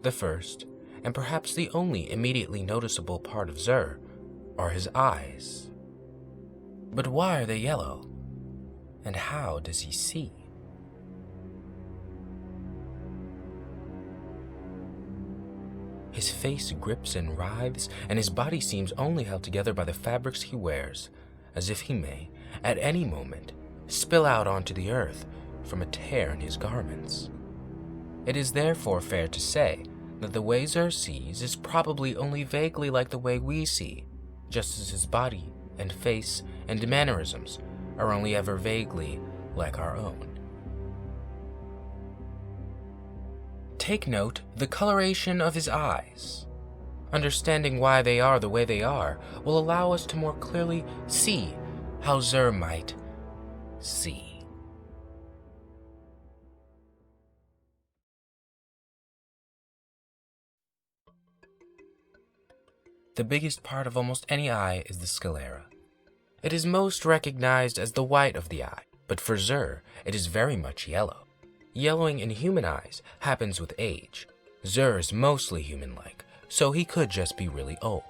The first, and perhaps the only immediately noticeable part of Xur, are his eyes. But why are they yellow? And how does he see? His face grips and writhes, and his body seems only held together by the fabrics he wears, as if he may, at any moment, spill out onto the earth from a tear in his garments. It is therefore fair to say that the way Xur sees is probably only vaguely like the way we see, just as his body and face and mannerisms are only ever vaguely like our own. Take note the coloration of his eyes. Understanding why they are the way they are will allow us to more clearly see how Xur might see. The biggest part of almost any eye is the sclera. It is most recognized as the white of the eye, but for Xur, it is very much yellow. Yellowing in human eyes happens with age. Xur is mostly human-like, so he could just be really old.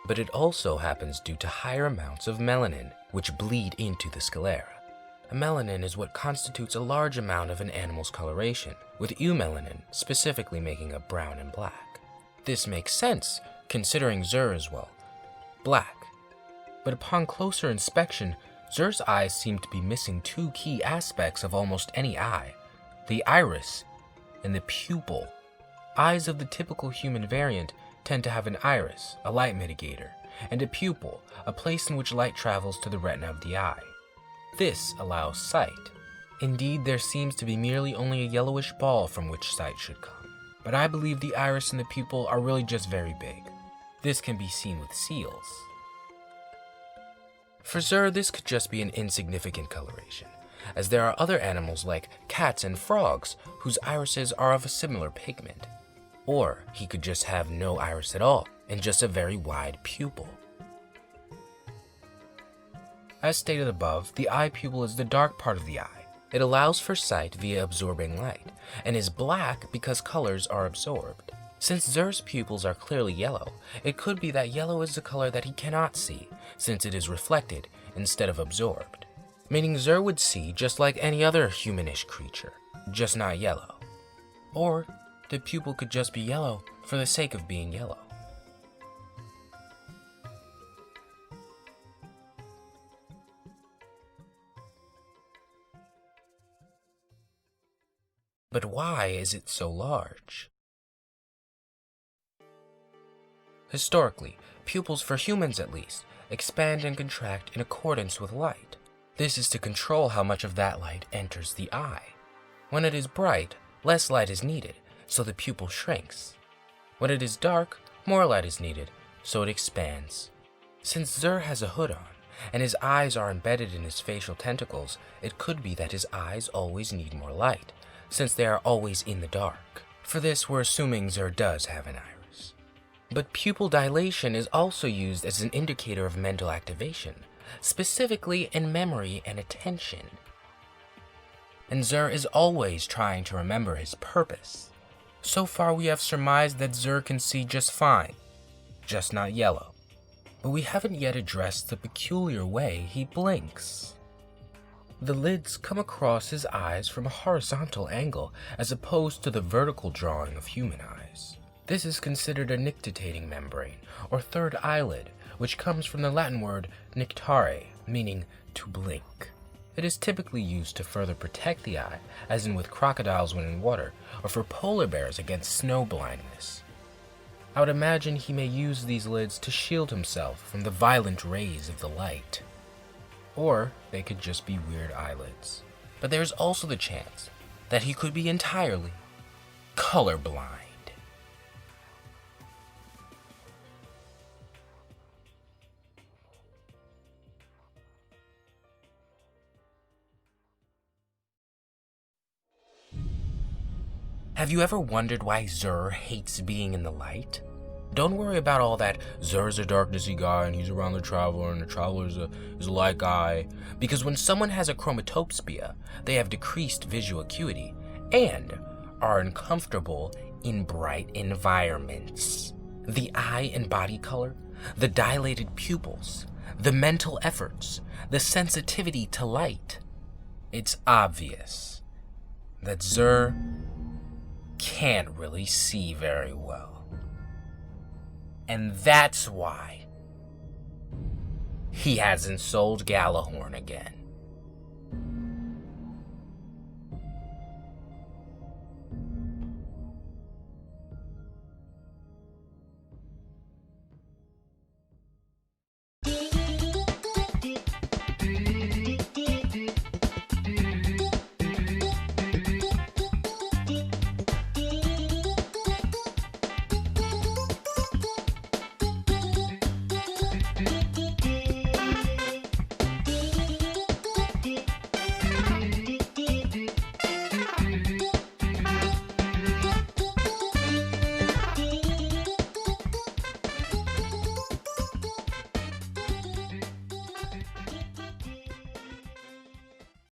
But it also happens due to higher amounts of melanin, which bleed into the sclera. Melanin is what constitutes a large amount of an animal's coloration, with eumelanin specifically making up brown and black. This makes sense, considering Xur as well, black. But upon closer inspection, Xur's eyes seem to be missing two key aspects of almost any eye: the iris and the pupil. Eyes of the typical human variant tend to have an iris, a light mitigator, and a pupil, a place in which light travels to the retina of the eye. This allows sight. Indeed, there seems to be merely only a yellowish ball from which sight should come. But I believe the iris and the pupil are really just very big. This can be seen with seals. For Xur, this could just be an insignificant coloration, as there are other animals like cats and frogs whose irises are of a similar pigment. Or he could just have no iris at all, and just a very wide pupil. As stated above, the eye pupil is the dark part of the eye. It allows for sight via absorbing light, and is black because colors are absorbed. Since Xur's pupils are clearly yellow, it could be that yellow is the color that he cannot see, since it is reflected instead of absorbed. Meaning Xur would see just like any other humanish creature, just not yellow. Or the pupil could just be yellow for the sake of being yellow. But why is it so large? Historically, pupils for humans at least expand and contract in accordance with light. This is to control how much of that light enters the eye. When it is bright, less light is needed, so the pupil shrinks. When it is dark, more light is needed, so it expands. Since Xur has a hood on, and his eyes are embedded in his facial tentacles, it could be that his eyes always need more light, since they are always in the dark. For this, we're assuming Xur does have an iris. But pupil dilation is also used as an indicator of mental activation, specifically in memory and attention. And Xur is always trying to remember his purpose. So far we have surmised that Xur can see just fine, just not yellow. But we haven't yet addressed the peculiar way he blinks. The lids come across his eyes from a horizontal angle as opposed to the vertical drawing of human eyes. This is considered a nictitating membrane, or third eyelid, which comes from the Latin word nictare, meaning to blink. It is typically used to further protect the eye, as in with crocodiles when in water, or for polar bears against snow blindness. I would imagine he may use these lids to shield himself from the violent rays of the light. Or they could just be weird eyelids. But there's also the chance that he could be entirely colorblind. Have you ever wondered why Xur hates being in the light? Don't worry about all that Xur's a darknessy guy and he's around the Traveler and the Traveler is a light guy, because when someone has a chromatopsia, they have decreased visual acuity and are uncomfortable in bright environments. The eye and body color, the dilated pupils, the mental efforts, the sensitivity to light. It's obvious that Xur can't really see very well. And that's why he hasn't sold Gjallarhorn again.